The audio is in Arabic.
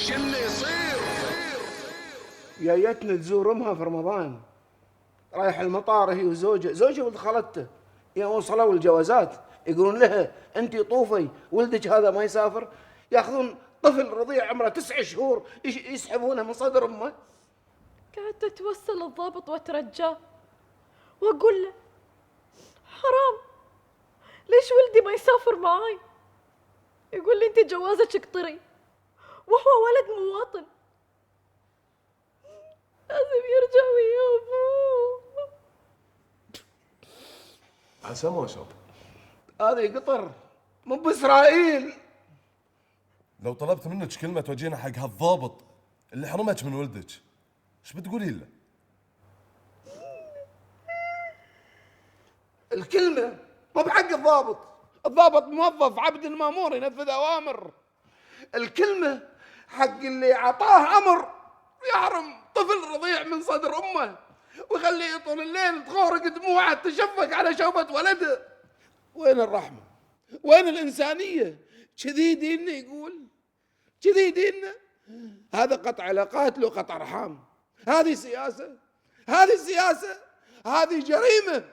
اللي يصير؟ جايتنا تزور امها في رمضان، رايح المطار هي زوجها ولد خالته. يوم وصلوا الجوازات يقولون لها انت طوفي ولدك هذا ما يسافر، ياخذون طفل رضيع عمره 9 شهور يسحبونه من صدر امه. قعدت اتوسل الضابط واترجاه واقول له حرام، ليش ولدي ما يسافر معاي؟ يقول لي انت جوازك قطري وهو ولد مواطن، لازم يرجع ويا ابوه. عسى ما شاف. هذه قطر مو باسرائيل. لو طلبت منك كلمة توجينا حق هالضابط اللي حرمك من ولدك، ايش بتقولي له؟ الكلمة مو بحق الضابط، الضابط موظف عبد مامور ينفذ أوامر. الكلمة حق اللي عطاه أمر يحرم طفل رضيع من صدر أمه ويخليه طول الليل تخورق دموعه تشفق على شوفة ولده. وين الرحمة؟ وين الإنسانية؟ كذي ديننا يقول؟ كذي ديننا؟ هذا قطع علاقات له قطع أرحام. هذه سياسة؟ هذه سياسة؟ هذه جريمة.